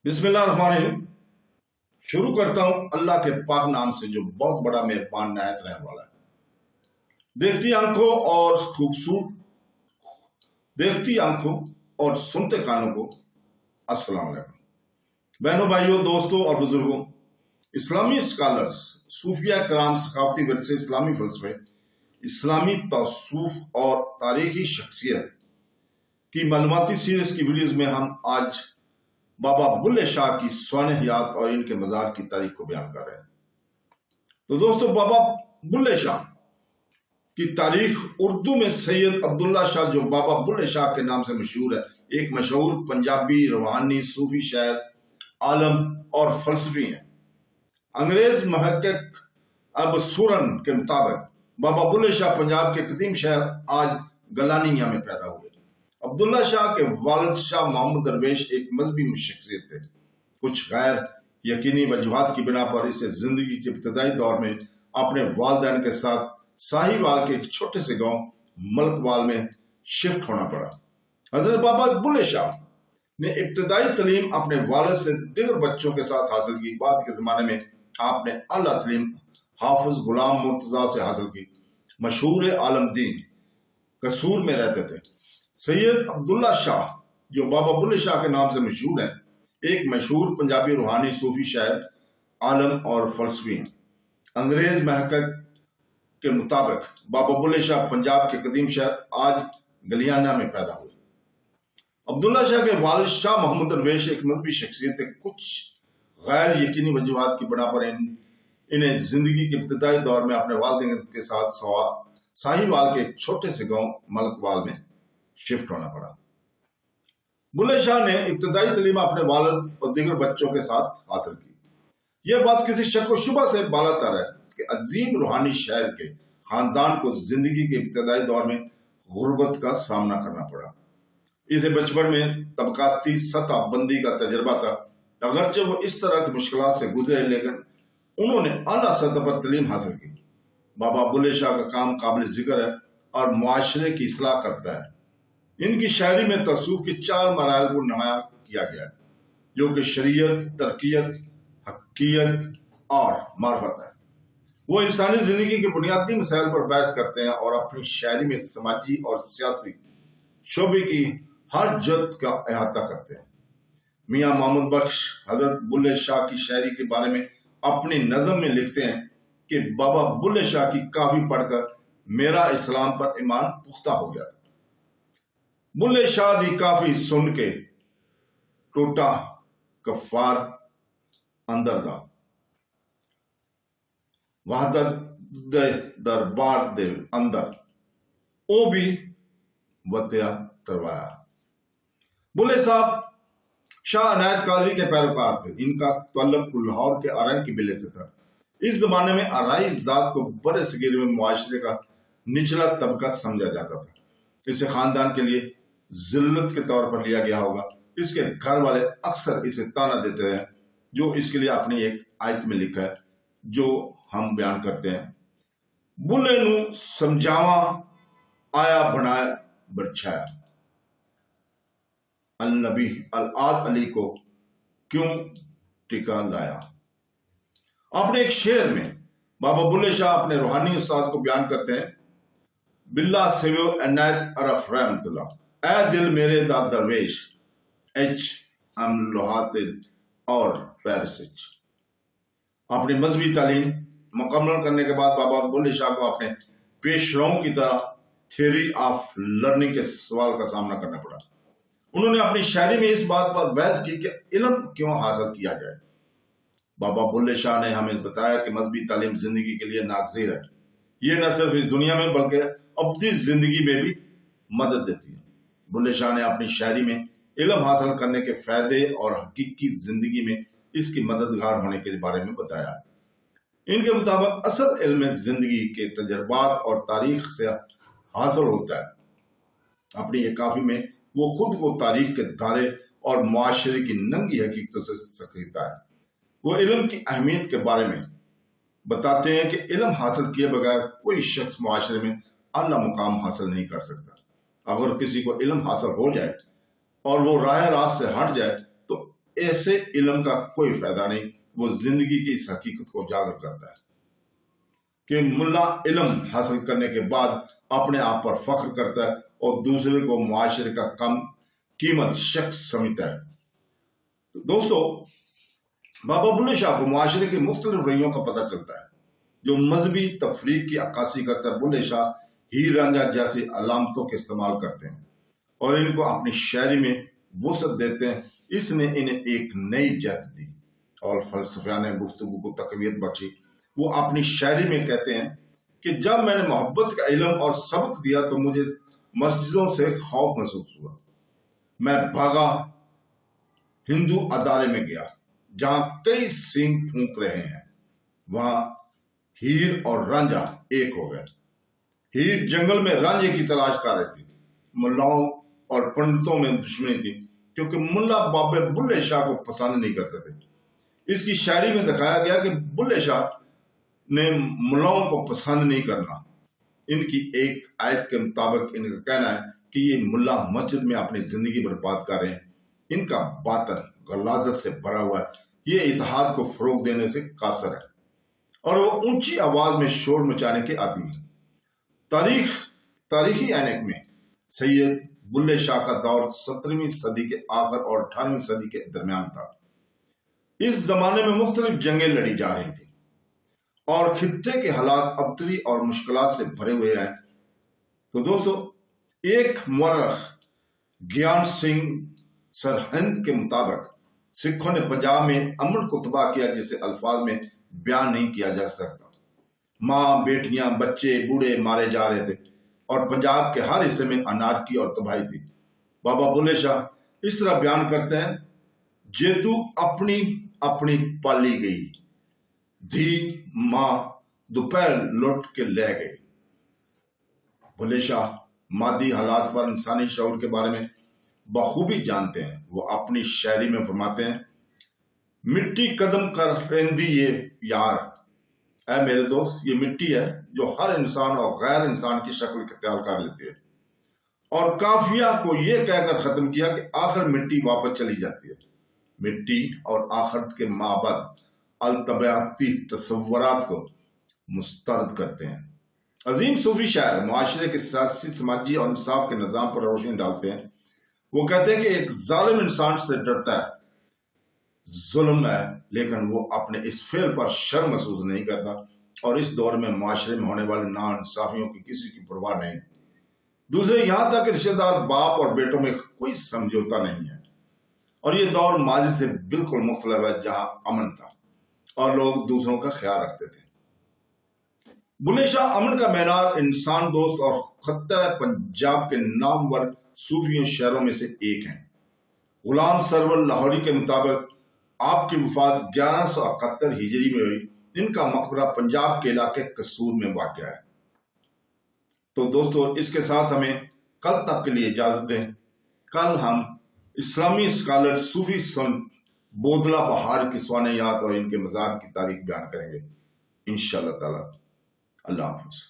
बिस्मिल्लाहिर्रहमानिर्रहीम। शुरू करता हूं अल्लाह के पाक नाम से जो बहुत बड़ा मेहरबान नायत रहने वाला है। देखती आंखों और सुनते कानों को अस्सलाम वालेकुम। बहनों, भाइयों, दोस्तों और बुजुर्गों, इस्लामी स्कॉलर्स, सूफिया कराम, सकाफती विरसे, इस्लामी फलसफे, इस्लामी तौसूफ और तारीखी शख्सियत की मालूमाती सीरीज की वीडियोज में हम आज बाबा बुल्ले शाह की स्वाने हयात और इनके मज़ार की तारीख को बयान कर रहे हैं। तो दोस्तों, बाबा बुल्ले शाह की तारीख उर्दू में सैयद अब्दुल्ला शाह, जो बाबा बुल्ले शाह के नाम से मशहूर है, एक मशहूर पंजाबी रूहानी सूफी शायर, आलम और फलसफी हैं। अंग्रेज महक्किक अब सुरन के मुताबिक बाबा बुल्ले शाह पंजाब के कदीम शहर आज गलानिया में पैदा हुए। अब्दुल्ला शाह के वालिद शाह मोहम्मद दरवेश एक मजहबी शख्सियत थे। कुछ गैर यकीनी वजूहात की बिना पर इसे जिंदगी के इब्तदाई दौर में अपने वालिदैन के साथ साहिवाल के एक छोटे से गांव मलकवाल में शिफ्ट होना पड़ा। हजरत बाबा बुल्ले शाह ने इब्तदाई तालीम अपने वालिद से दिगर बच्चों के साथ हासिल की। बाद के जमाने में आपने आला तालीम हाफिज गुलाम मुर्तजा से हासिल की। मशहूर आलमदीन कसूर में रहते थे। सैयद अब्दुल्ला शाह, जो बाबा बुल्ले शाह के नाम से मशहूर है, एक मशहूर पंजाबी रूहानी सूफी शायर, आलम और फलसफी हैं। अंग्रेज महक्किक के मुताबिक बाबा बुल्ले शाह पंजाब के कदीम शहर आज गलियाना में पैदा हुए। अब्दुल्ला शाह के वालिद शाह मोहम्मद दरवेश एक मजहबी शख्सियत थे। कुछ गैर यकीनी वजूहात की बिना पर इन्हें जिंदगी के इब्तदाई दौर में अपने वालिदैन के साथ साहिवाल के एक छोटे से गांव मलकवाल में शिफ्ट होना पड़ा। बुल्ले शाह ने इब्तदाई तालीम अपने वालिद और दीगर बच्चों के साथ हासिल की। यह बात किसी शक व शुबा से बालातर है कि अजीम रूहानी शायर के खानदान को जिंदगी के इब्तदाई दौर में गुर्बत का सामना करना पड़ा। इसे बचपन में तबकाती सतह बंदी का तजर्बा था। अगरचे वो इस तरह की मुश्किलात से गुजरे, लेकिन उन्होंने आला सतह पर तालीम हासिल की। बाबा बुल्ले शाह का काम काबिल जिक्र है और मुआशरे की इस्लाह करता है। इनकी शायरी में तसूफ के 4 मराइल को नुमाया किया गया है, जो कि शरीयत, तरकियत, हकीयत और मार्फत है। वो इंसानी जिंदगी के बुनियादी मसाइल पर बहस करते हैं और अपनी शायरी में समाजी और सियासी शोबे की हर जद का अहाता करते हैं। मियाँ मोहम्मद बख्श हजरत बुल्ले शाह की शायरी के बारे में अपनी नज़म में लिखते हैं कि बाबा बुल्ले शाह की काफी पढ़कर मेरा इस्लाम पर ईमान पुख्ता हो गया था। बुल्ले शाह दी काफी सुन के टूटा कफार अंदर दा, वहदत दे दरबार दे अंदर ओ भी वत्या तरवाया। बुल्ले साहब शाह अनायत कादरी के पैरोकार थे। इनका तल्लुक लाहौर के आराई की बिले से था। इस जमाने में आराई जात को बड़े सगीर में मुआशरे का निचला तबका समझा जाता था। इसे खानदान के लिए जिल्लत के तौर पर लिया गया होगा। इसके घर वाले अक्सर इसे ताना देते हैं, जो इसके लिए अपनी एक आयत में लिखा है, जो हम बयान करते हैं। बुल्ले नू समझावा आया बनाया बरछाया, अल नबी अल आद अली को क्यों टिका लाया। अपने एक शेर में बाबा बुल्ले शाह अपने रूहानी उस्ताद को बयान करते हैं। बिल्ला सेवो अनायत अरफ रहमतुल्लाह, ऐ दिल मेरे दा दरवेश, एच हम लोहातिल और पैरसिच। अपनी मजहबी तालीम मुकम्मल करने के बाद बाबा बुल्ले शाह को अपने पेशराओं की तरह थ्योरी ऑफ लर्निंग के सवाल का सामना करना पड़ा। उन्होंने अपनी शायरी में इस बात पर बहस की कि इल्म क्यों हासिल किया जाए। बाबा बुल्ले शाह ने हमें बताया कि मजहबी तालीम जिंदगी के लिए नागजीर है। ये न सिर्फ इस दुनिया में बल्कि अब्दी जिंदगी में भी मदद देती है। बुल्ले शाह ने अपनी शायरी में इल्म हासिल करने के फायदे और हकीकी जिंदगी में इसकी मददगार होने के बारे में बताया। इनके मुताबिक असल इल्म जिंदगी के तजर्बात और तारीख से हासिल होता है। अपनी एक काफी में वो खुद को तारीख के दायरे और मुआशरे की नंगी हकीकतों से सकता है। वो इल्म की अहमियत के बारे में बताते हैं कि इल्म हासिल किए बगैर कोई शख्स मुआशरे में आला मुकाम हासिल नहीं कर सकता। अगर किसी को इल्म हासिल हो जाए और वो राह रास्त से हट जाए तो ऐसे इल्म का कोई फायदा नहीं। वो जिंदगी की इस हकीकत को उजागर करता है कि मुल्ला इल्म हासिल करने के बाद अपने आप पर फख्र करता है और दूसरे को मुआशरे का कम कीमत शख्स समझता है। तो दोस्तों, बाबा बुल्ले शाह को मुआशरे की मुख्तलिफ रवैयों का पता चलता है जो मजहबी तफरीक की अक्कासी करता है। बुल्ले शाह हीर रांझा जैसी अलामतों के इस्तेमाल करते हैं और इनको अपनी शायरी में वसअत देते हैं। इसने इन्हें एक नई जहत दी और फलसफियाने गुफ्तगू को तकवीत बख्शी। वो अपनी शायरी में कहते हैं कि जब मैंने मोहब्बत का इल्म और सबक दिया तो मुझे मस्जिदों से खौफ महसूस हुआ। मैं भागा हिंदू अदारे में गया जहां कई सींग फूंक रहे हैं। वहां हीर और रांझा एक हो गए। हीर जंगल में रांझे की तलाश कर रही थी। मुल्लाओं और पंडितों में दुश्मनी थी क्योंकि मुल्ला बाबे बुल्ले शाह को पसंद नहीं करते थे। इसकी शायरी में दिखाया गया कि बुल्ले शाह ने मुल्लाओं को पसंद नहीं करना। इनकी एक आयत के मुताबिक इनका कहना है कि ये मुल्ला मस्जिद में अपनी जिंदगी बर्बाद कर रहे हैं। इनका बातन गलाजत से भरा हुआ है। ये इत्तेहाद को फरोग देने से कासर है और वो ऊंची आवाज में शोर मचाने के आदी है। तारीखी ऐनक में सैयद बुल्ले शाह का दौर 17वीं सदी के आखिर और 18वीं सदी के दरमियान था। इस जमाने में मुख्तलिफ जंगें लड़ी जा रही थी और खित्ते के हालात अबतरी और मुश्किलात से भरे हुए हैं। तो दोस्तों, एक मुअर्रिख ज्ञान सिंह सरहिंद के मुताबिक सिखों ने पंजाब में अमन को तबाह किया जिसे अल्फाज में बयान नहीं किया जा सकता। माँ, बेटियां, बच्चे, बूढ़े मारे जा रहे थे और पंजाब के हर हिस्से में अनारकी और तबाही थी। बाबा बुल्ले शाह इस तरह बयान करते हैं, जेतू अपनी अपनी पाली गई, धी माँ दोपहर लौट के ले गई। बुल्ले शाह मादी हालात पर इंसानी शऊर के बारे में बखूबी जानते हैं। वो अपनी शायरी में फरमाते हैं, मिट्टी कदम कर फेंदी ये यार, ऐ मेरे दोस्त, ये मिट्टी है जो हर इंसान और गैर इंसान की शक्ल इख्तियार कर लेती है। और काफिया को यह कहकर खत्म किया कि आखिर मिट्टी वापस चली जाती है। मिट्टी और आखिरत के माबद अलतबयाती तस्वुरात को मुस्तरद करते हैं। अजीम सूफी शायर मुआशरे के सियासी, समाजी और इंसाफ के निज़ाम पर रोशनी डालते हैं। वो कहते हैं कि एक जालिम इंसान से डरता है, जुल्म है, लेकिन वो अपने इस फेल पर शर्म महसूस नहीं करता और इस दौर में मुआशरे में होने वाले नाइंसाफियों की किसी की परवाह नहीं। दूसरे, यहां तक रिश्तेदार बाप और बेटों में कोई समझौता नहीं है और ये दौर माजी से बिल्कुल मुख्तलिफ है जहां अमन था और लोग दूसरों का ख्याल रखते थे। बुल्ले शाह अमन का मीनार, इंसान दोस्त और खत्ता पंजाब के नामवर सूफियों शहरों में से एक हैं। गुलाम सरवर लाहौरी के मुताबिक आपकी वफात 1171 हिजरी में हुई। इनका मकबरा पंजाब के इलाके कसूर में वाक़ है। तो दोस्तों, इसके साथ हमें कल तक के लिए इजाजत दें। कल हम इस्लामी स्कॉलर सूफी संत बोदला बहार की स्वानियात और इनके मज़ार की तारीख बयान करेंगे इंशाअल्लाह ताला। अल्लाह हाफ़िज़।